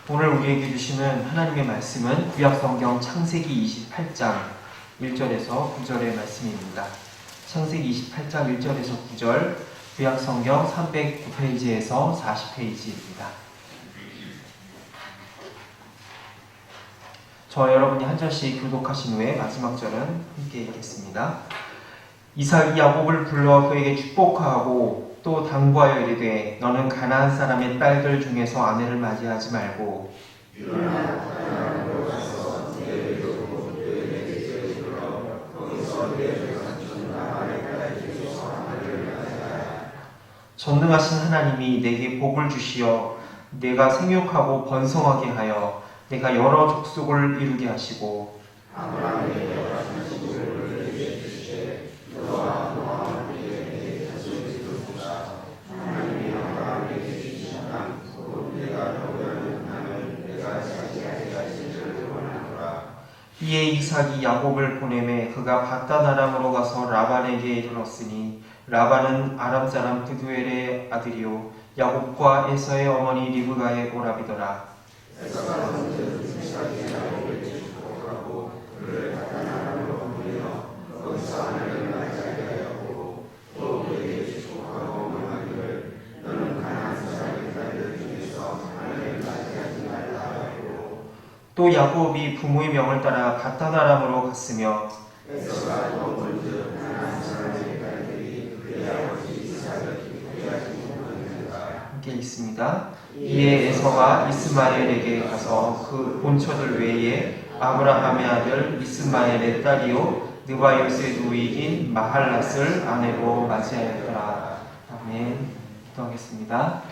오늘 우리에게 주시는 하나님의 말씀은 구약성경 창세기 28장 1절에서 9절의 말씀입니다. 창세기 28장 1절에서 9절, 구약성경 309페이지에서 40페이지입니다. 저 여러분이 한 절씩 교독하신 후에 마지막 절은 함께 읽겠습니다. 이삭이 야곱을 불러 그에게 축복하고 또 당부하여 이르되 너는 가나안 사람의 딸들 중에서 아내를 맞이하지 말고 전능하신 하나님이 내게 복을 주시어 내가 생육하고 번성하게 하여 내가 여러 족속을 이루게 하시고 이에 이삭이 야곱을 보내매 그가 밧단 아람으로 가서 라반에게 이르렀으니 라반은 아람 사람 드두엘의 아들이요 야곱과 에서의 어머니 리브가의 오라비더라. 또 야곱이 부모의 명을 따라 밧단 아람으로 갔으며 함께 읽습니다. 이에 에서가 이스마엘에게 가서 그 본처들 외에 아브라함의 아들 이스마엘의 딸이요 느바요스의 누이인 마할랏을 아내로 맞이하였더라. 아멘. 기도하겠습니다.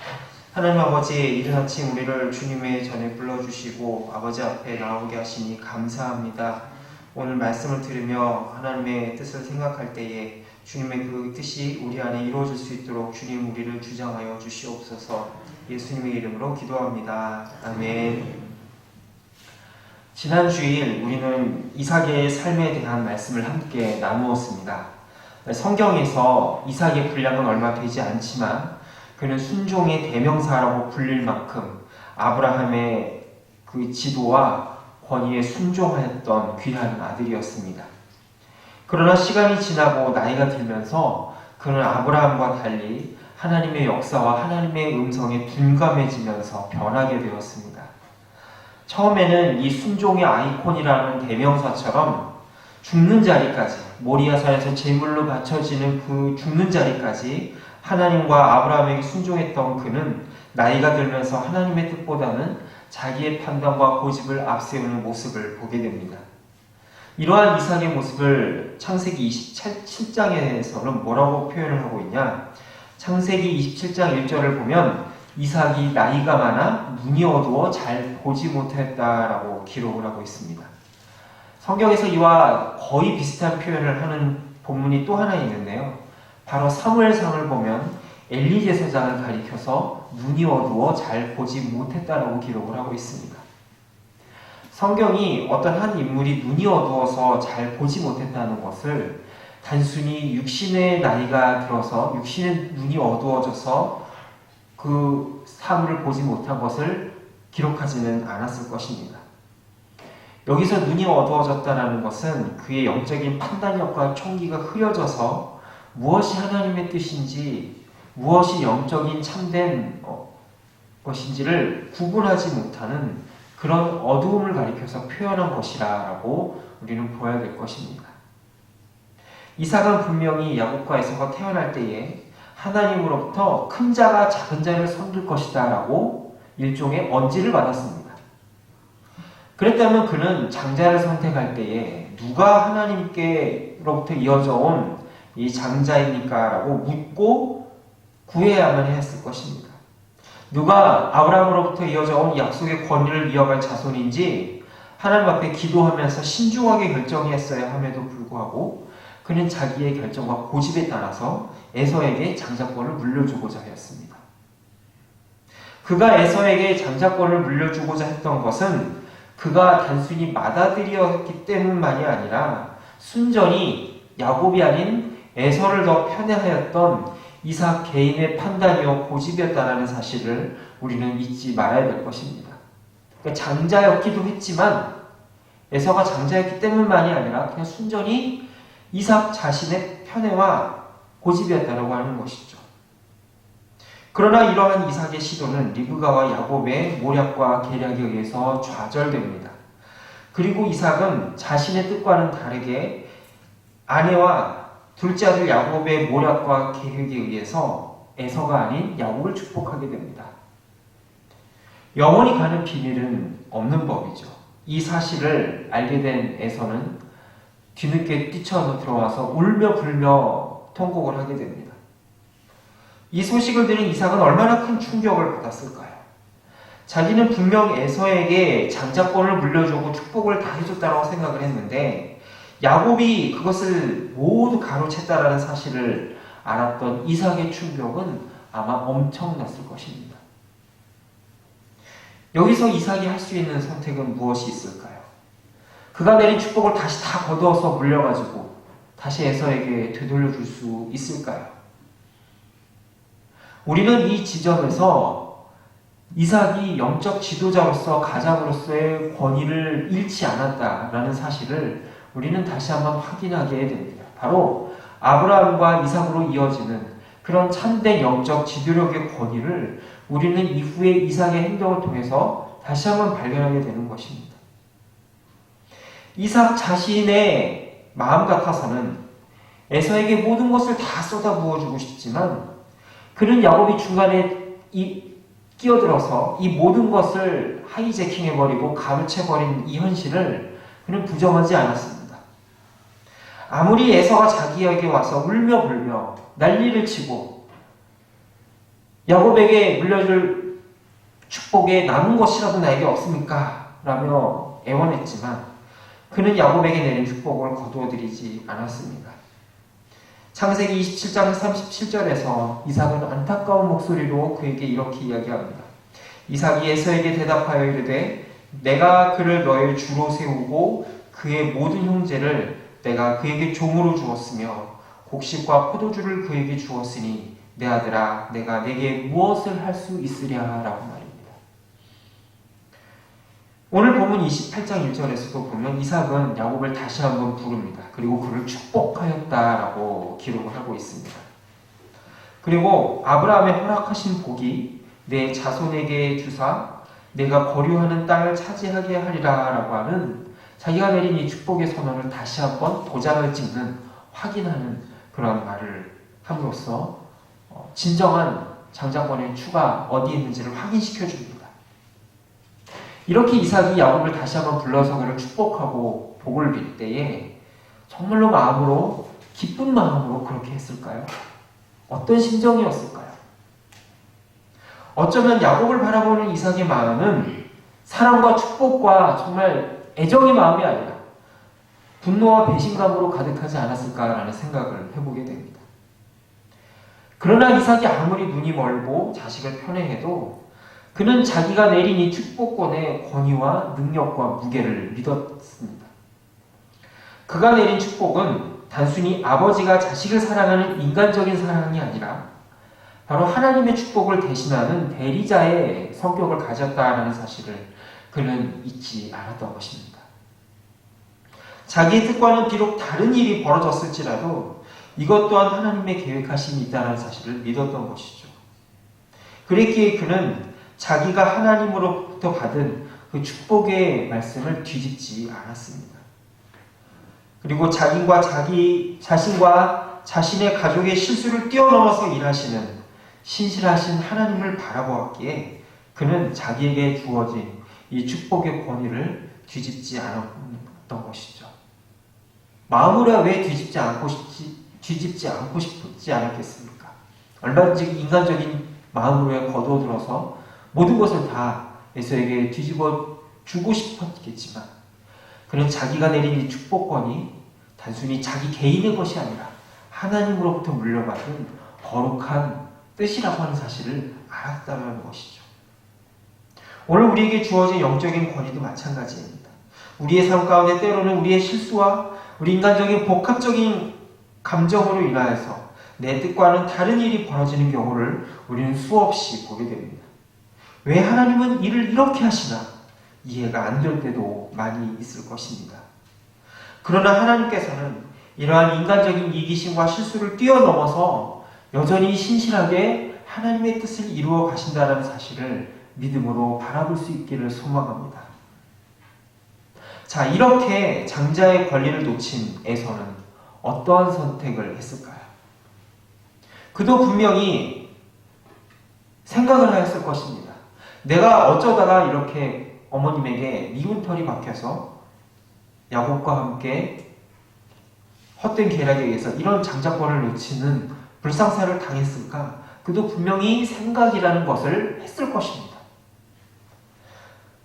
하나님 아버지, 이른 아침 우리를 주님의 전에 불러주시고 아버지 앞에 나오게 하시니 감사합니다. 오늘 말씀을 들으며 하나님의 뜻을 생각할 때에 주님의 그 뜻이 우리 안에 이루어질 수 있도록 주님 우리를 주장하여 주시옵소서. 예수님의 이름으로 기도합니다. 아멘. 지난 주일 우리는 이삭의 삶에 대한 말씀을 함께 나누었습니다. 성경에서 이삭의 분량은 얼마 되지 않지만 그는 순종의 대명사라고 불릴 만큼 아브라함의 그 지도와 권위에 순종하였던 귀한 아들이었습니다. 그러나 시간이 지나고 나이가 들면서 그는 아브라함과 달리 하나님의 역사와 하나님의 음성에 둔감해지면서 변하게 되었습니다. 처음에는 이 순종의 아이콘이라는 대명사처럼 죽는 자리까지, 모리아산에서 제물로 바쳐지는 그 죽는 자리까지 하나님과 아브라함에게 순종했던 그는 나이가 들면서 하나님의 뜻보다는 자기의 판단과 고집을 앞세우는 모습을 보게 됩니다. 이러한 이삭의 모습을 창세기 27장에서는 뭐라고 표현을 하고 있냐? 창세기 27장 1절을 보면 이삭이 나이가 많아 눈이 어두워 잘 보지 못했다라고 기록을 하고 있습니다. 성경에서 이와 거의 비슷한 표현을 하는 본문이 또 하나 있는데요. 바로 사무엘상을 보면 엘리 제사장을 가리켜서 눈이 어두워 잘 보지 못했다라고 기록을 하고 있습니다. 성경이 어떤 한 인물이 눈이 어두워서 잘 보지 못했다는 것을 단순히 육신의 나이가 들어서 육신의 눈이 어두워져서 그 사물을 보지 못한 것을 기록하지는 않았을 것입니다. 여기서 눈이 어두워졌다는 것은 그의 영적인 판단력과 총기가 흐려져서 무엇이 하나님의 뜻인지 무엇이 영적인 참된 것인지를 구분하지 못하는 그런 어두움을 가리켜서 표현한 것이라고 우리는 보아야 될 것입니다. 이삭은 분명히 야곱과 에서가 태어날 때에 하나님으로부터 큰 자가 작은 자를 섬길 것이다 라고 일종의 언지를 받았습니다. 그랬다면 그는 장자를 선택할 때에 누가 하나님께로부터 이어져 온 이 장자입니까? 라고 묻고 구해야만 했을 것입니다. 누가 아브라함으로부터 이어져 온 약속의 권위를 이어갈 자손인지 하나님 앞에 기도하면서 신중하게 결정했어야 함에도 불구하고 그는 자기의 결정과 고집에 따라서 에서에게 장자권을 물려주고자 하였습니다. 그가 에서에게 장자권을 물려주고자 했던 것은 그가 단순히 맏아들이었기 때문만이 아니라 순전히 야곱이 아닌 에서를 더 편애하였던 이삭 개인의 판단이요 고집이었다라는 사실을 우리는 잊지 말아야 될 것입니다. 그러니까 장자였기도 했지만 에서가 장자였기 때문만이 아니라 그냥 순전히 이삭 자신의 편애와 고집이었다고 하는 것이죠. 그러나 이러한 이삭의 시도는 리브가와 야곱의 모략과 계략에 의해서 좌절됩니다. 그리고 이삭은 자신의 뜻과는 다르게 아내와 둘째 아들 야곱의 모략과 계획에 의해서 에서가 아닌 야곱을 축복하게 됩니다. 영원히 가는 비밀은 없는 법이죠. 이 사실을 알게 된 에서는 뒤늦게 뛰쳐 들어와서 울며 불며 통곡을 하게 됩니다. 이 소식을 들은 이삭은 얼마나 큰 충격을 받았을까요? 자기는 분명 에서에게 장자권을 물려주고 축복을 다 해줬다고 생각을 했는데 야곱이 그것을 모두 가로챘다라는 사실을 알았던 이삭의 충격은 아마 엄청났을 것입니다. 여기서 이삭이 할 수 있는 선택은 무엇이 있을까요? 그가 내린 축복을 다시 다 거두어서 물려가지고 다시 에서에게 되돌려줄 수 있을까요? 우리는 이 지점에서 이삭이 영적 지도자로서 가장으로서의 권위를 잃지 않았다라는 사실을 우리는 다시 한번 확인하게 됩니다. 바로 아브라함과 이삭으로 이어지는 그런 참된 영적 지도력의 권위를 우리는 이후에 이삭의 행동을 통해서 다시 한번 발견하게 되는 것입니다. 이삭 자신의 마음 같아서는 에서에게 모든 것을 다 쏟아부어주고 싶지만 그는 야곱이 중간에 끼어들어서 이 모든 것을 하이제킹해버리고 가로채버린 이 현실을 그는 부정하지 않았습니다. 아무리 에서가 자기에게 와서 울며 불며 난리를 치고 야곱에게 물려줄 축복에 남은 것이라도 나에게 없습니까? 라며 애원했지만 그는 야곱에게 내린 축복을 거두어드리지 않았습니다. 창세기 27장 37절에서 이삭은 안타까운 목소리로 그에게 이렇게 이야기합니다. 이삭이 에서에게 대답하여 이르되 내가 그를 너의 주로 세우고 그의 모든 형제를 내가 그에게 종으로 주었으며 곡식과 포도주를 그에게 주었으니 내 아들아 내가 내게 무엇을 할 수 있으랴 라고 말입니다. 오늘 본문 28장 1절에서도 보면 이삭은 야곱을 다시 한번 부릅니다. 그리고 그를 축복하였다라고 기록을 하고 있습니다. 그리고 아브라함의 허락하신 복이 내 자손에게 주사 내가 거류하는 땅을 차지하게 하리라 라고 하는 자기가 내린 이 축복의 선언을 다시 한번 도장을 찍는 확인하는 그런 말을 함으로써 진정한 장자권의 추가 어디에 있는지를 확인시켜 줍니다. 이렇게 이삭이 야곱을 다시 한번 불러서 그를 축복하고 복을 빌 때에 정말로 마음으로 기쁜 마음으로 그렇게 했을까요? 어떤 심정이었을까요? 어쩌면 야곱을 바라보는 이삭의 마음은 사랑과 축복과 정말 애정의 마음이 아니라 분노와 배신감으로 가득하지 않았을까라는 생각을 해보게 됩니다. 그러나 이삭이 아무리 눈이 멀고 자식을 편애해도 그는 자기가 내린 이 축복권의 권위와 능력과 무게를 믿었습니다. 그가 내린 축복은 단순히 아버지가 자식을 사랑하는 인간적인 사랑이 아니라 바로 하나님의 축복을 대신하는 대리자의 성격을 가졌다라는 사실을 그는 잊지 않았던 것입니다. 자기의 뜻과는 비록 다른 일이 벌어졌을지라도 이것 또한 하나님의 계획하심이 있다는 사실을 믿었던 것이죠. 그랬기에 그는 자기가 하나님으로부터 받은 그 축복의 말씀을 뒤집지 않았습니다. 그리고 자신과 자신의 가족의 실수를 뛰어넘어서 일하시는 신실하신 하나님을 바라보았기에 그는 자기에게 주어진 이 축복의 권위를 뒤집지 않았던 것이죠. 마음으로 왜 뒤집지 않고 싶지 않았겠습니까? 얼마든지 인간적인 마음으로 거두어들어서 모든 것을 다 에서에게 뒤집어 주고 싶었겠지만 그는 자기가 내린 이 축복권이 단순히 자기 개인의 것이 아니라 하나님으로부터 물려받은 거룩한 뜻이라고 하는 사실을 알았다는 것이죠. 오늘 우리에게 주어진 영적인 권위도 마찬가지입니다. 우리의 삶 가운데 때로는 우리의 실수와 우리 인간적인 복합적인 감정으로 인하여서 내 뜻과는 다른 일이 벌어지는 경우를 우리는 수없이 보게 됩니다. 왜 하나님은 일을 이렇게 하시나? 이해가 안 될 때도 많이 있을 것입니다. 그러나 하나님께서는 이러한 인간적인 이기심과 실수를 뛰어넘어서 여전히 신실하게 하나님의 뜻을 이루어 가신다는 사실을 믿음으로 바라볼 수 있기를 소망합니다. 자, 이렇게 장자의 권리를 놓친 에서는 어떠한 선택을 했을까요? 그도 분명히 생각을 하였을 것입니다. 내가 어쩌다가 이렇게 어머님에게 미운 털이 박혀서 야곱과 함께 헛된 계략에 의해서 이런 장자권을 놓치는 불상사를 당했을까? 그도 분명히 생각이라는 것을 했을 것입니다.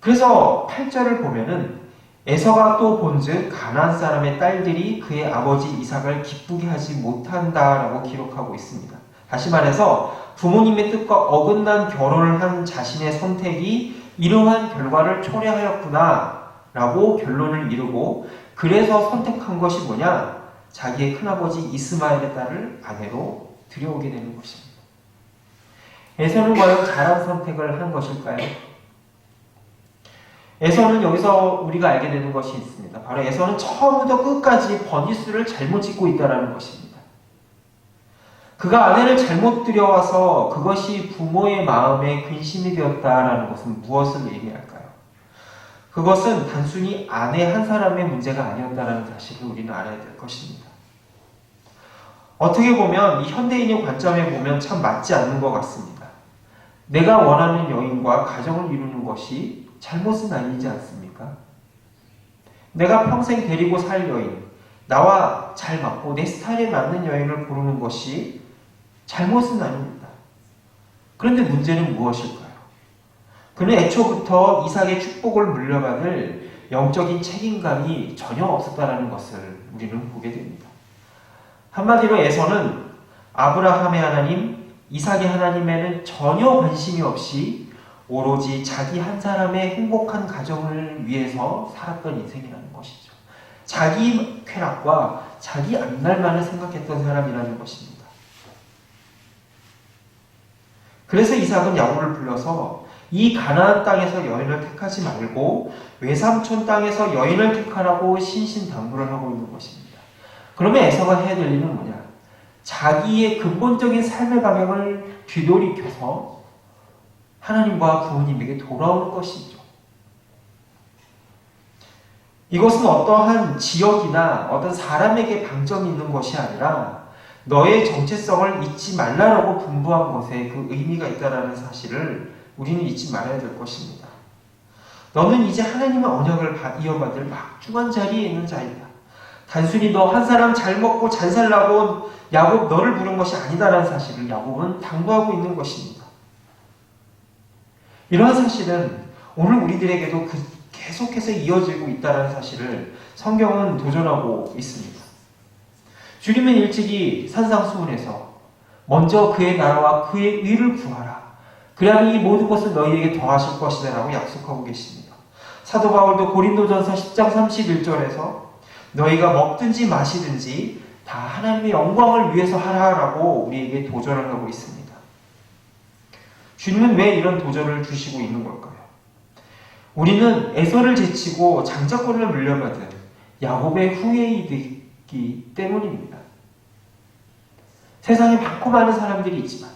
그래서 8절을 보면은 에서가 또 본즉 가나안 사람의 딸들이 그의 아버지 이삭을 기쁘게 하지 못한다라고 기록하고 있습니다. 다시 말해서 부모님의 뜻과 어긋난 결혼을 한 자신의 선택이 이러한 결과를 초래하였구나 라고 결론을 이루고, 그래서 선택한 것이 뭐냐? 자기의 큰아버지 이스마엘의 딸을 아내로 들여오게 되는 것입니다. 에서는 과연 잘한 선택을 한 것일까요? 에서는 여기서 우리가 알게 되는 것이 있습니다. 바로 에서는 처음부터 끝까지 번지수를 잘못 짓고 있다는 것입니다. 그가 아내를 잘못 들여와서 그것이 부모의 마음에 근심이 되었다는 것은 무엇을 의미할까요? 그것은 단순히 아내 한 사람의 문제가 아니었다는 사실을 우리는 알아야 될 것입니다. 어떻게 보면 이 현대인의 관점에 보면 참 맞지 않는 것 같습니다. 내가 원하는 여인과 가정을 이루는 것이 잘못은 아니지 않습니까? 내가 평생 데리고 살 여인, 나와 잘 맞고 내 스타일에 맞는 여인을 고르는 것이 잘못은 아닙니다. 그런데 문제는 무엇일까요? 그는 애초부터 이삭의 축복을 물려받을 영적인 책임감이 전혀 없었다는 것을 우리는 보게 됩니다. 한마디로 에서는 아브라함의 하나님, 이삭의 하나님에는 전혀 관심이 없이 오로지 자기 한 사람의 행복한 가정을 위해서 살았던 인생이라는 것이죠. 자기 쾌락과 자기 앞날만을 생각했던 사람이라는 것입니다. 그래서 이삭은 야곱을 불러서 이 가나안 땅에서 여인을 택하지 말고 외삼촌 땅에서 여인을 택하라고 신신당부를 하고 있는 것입니다. 그러면 에서가 해야 될 일은 뭐냐? 자기의 근본적인 삶의 방향을 뒤돌이켜서 하나님과 부모님에게 돌아오는 것이죠. 이것은 어떠한 지역이나 어떤 사람에게 방점이 있는 것이 아니라 너의 정체성을 잊지 말라라고 분부한 것에 그 의미가 있다는 사실을 우리는 잊지 말아야 될 것입니다. 너는 이제 하나님의 언약을 이어받을 막중한 자리에 있는 자이다. 단순히 너 한 사람 잘 먹고 잘 살라고 야곱 너를 부른 것이 아니다라는 사실을 야곱은 당부하고 있는 것입니다. 이러한 사실은 오늘 우리들에게도 계속해서 이어지고 있다는 사실을 성경은 도전하고 있습니다. 주님은 일찍이 산상수훈에서 먼저 그의 나라와 그의 의를 구하라. 그래야 이 모든 것을 너희에게 더하실 것이다 라고 약속하고 계십니다. 사도 바울도 고린도전서 10장 31절에서 너희가 먹든지 마시든지 다 하나님의 영광을 위해서 하라라고 우리에게 도전을 하고 있습니다. 주님은 왜 이런 도전을 주시고 있는 걸까요? 우리는 에서를 제치고 장자권을 물려받은 야곱의 후예이기 때문입니다. 세상에 많고 많은 사람들이 있지만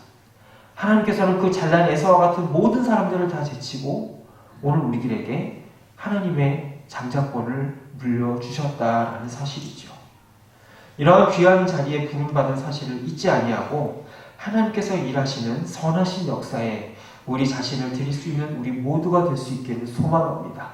하나님께서는 그 잘난 에서와 같은 모든 사람들을 다 제치고 오늘 우리들에게 하나님의 장자권을 물려주셨다라는 사실이죠. 이러한 귀한 자리에 부름받은 사실을 잊지 아니하고 하나님께서 일하시는 선하신 역사에 우리 자신을 드릴 수 있는 우리 모두가 될 수 있기를 소망합니다.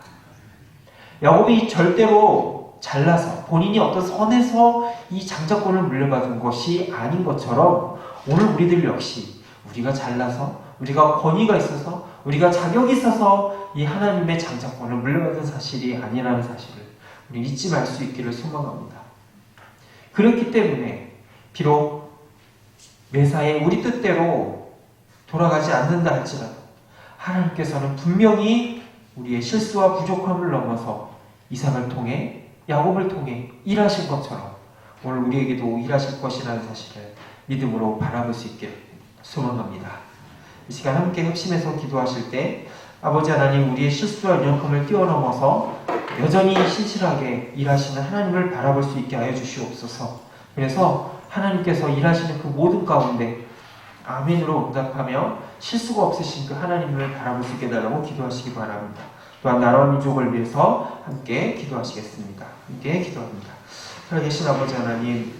야곱이 절대로 잘나서 본인이 어떤 선에서 이 장자권을 물려받은 것이 아닌 것처럼 오늘 우리들 역시 우리가 잘나서 우리가 권위가 있어서 우리가 자격이 있어서 이 하나님의 장자권을 물려받은 사실이 아니라는 사실을 우리 잊지 말 수 있기를 소망합니다. 그렇기 때문에 비록 매사에 우리 뜻대로 돌아가지 않는다 할지라도 하나님께서는 분명히 우리의 실수와 부족함을 넘어서 이삭을 통해 야곱을 통해 일하신 것처럼 오늘 우리에게도 일하실 것이라는 사실을 믿음으로 바라볼 수 있기를 소망합니다. 이 시간 함께 협심해서 기도하실 때 아버지 하나님, 우리의 실수와 연약함을 뛰어넘어서 여전히 신실하게 일하시는 하나님을 바라볼 수 있게 하여 주시옵소서. 그래서 하나님께서 일하시는 그 모든 가운데 아멘으로 응답하며 실수가 없으신 그 하나님을 바라볼 수 있게 해달라고 기도하시기 바랍니다. 또한 나라와 민족을 위해서 함께 기도하시겠습니다. 함께 기도합니다. 살아계신 아버지 하나님,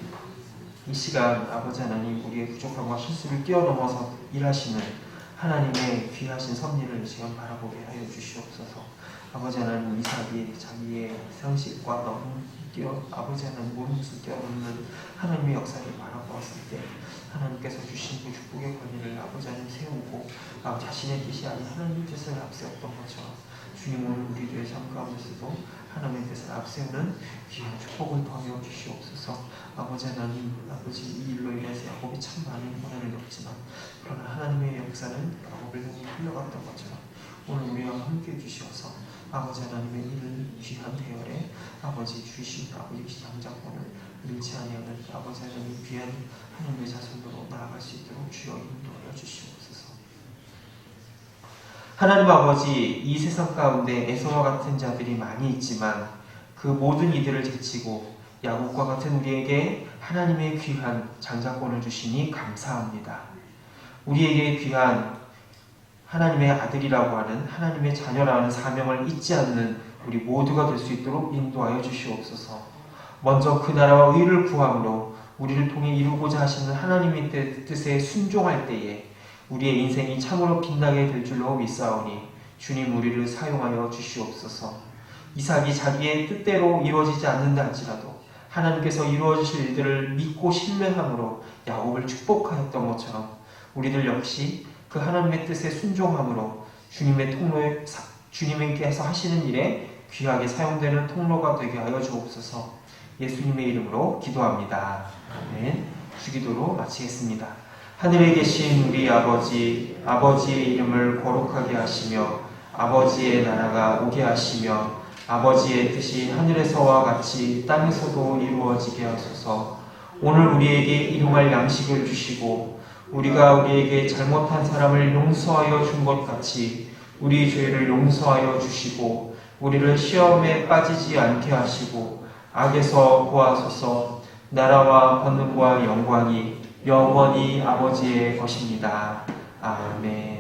이 시간 아버지 하나님, 우리의 부족함과 실수를 뛰어넘어서 일하시는 하나님의 귀하신 섭리를 이 시간 바라보게 하여 주시옵소서. 아버지 하나님, 이삭이 자기의 상식과 너무 아버지 하나님 모든 것을 뛰어넘는 하나님의 역사를 바라보았을 때 하나님께서 주신 그 축복의 권위를 아버지 하나님 세우고 자신의 뜻이 아닌 하나님의 뜻을 앞세웠던 것처럼 주님은 우리들의 삶 가운데서도 하나님의 뜻을 앞세우는 귀한 축복을 더하여 주시옵소서. 아버지 하나님, 아버지 이 일로 인해서 야곱이 참 많은 고난을 겪지만 그러나 하나님의 역사는 야곱을 향해 흘러갔던 것처럼 오늘 우리와 함께 해주시어서 아버지 하나님의 이를 귀한 대열에 아버지 주신 아버지 장자권을 잃지 아니하는 아버지 하나님의 귀한 하나님의 자손으로 나아갈 수 있도록 주여 인도하여 주시옵소서. 하나님 아버지, 이 세상 가운데 에서와 같은 자들이 많이 있지만 그 모든 이들을 제치고 야곱과 같은 우리에게 하나님의 귀한 장자권을 주시니 감사합니다. 우리에게 귀한 하나님의 아들이라고 하는 하나님의 자녀라는 사명을 잊지 않는 우리 모두가 될 수 있도록 인도하여 주시옵소서. 먼저 그 나라와 의를 구함으로 우리를 통해 이루고자 하시는 하나님의 뜻에 순종할 때에 우리의 인생이 참으로 빛나게 될 줄로 믿사오니 주님 우리를 사용하여 주시옵소서. 이삭이 자기의 뜻대로 이루어지지 않는다 할지라도 하나님께서 이루어지실 일들을 믿고 신뢰함으로 야곱을 축복하였던 것처럼 우리들 역시 그 하나님의 뜻에 순종함으로 주님께서 하시는 일에 귀하게 사용되는 통로가 되게 하여 주옵소서. 예수님의 이름으로 기도합니다. 아멘. 주기도로 마치겠습니다. 하늘에 계신 우리 아버지, 아버지의 이름을 거룩하게 하시며 아버지의 나라가 오게 하시며 아버지의 뜻이 하늘에서와 같이 땅에서도 이루어지게 하소서. 오늘 우리에게 일용할 양식을 주시고 우리가 우리에게 잘못한 사람을 용서하여 준 것 같이 우리 죄를 용서하여 주시고 우리를 시험에 빠지지 않게 하시고 악에서 구하소서. 나라와 권능과 영광이 영원히 아버지의 것입니다. 아멘.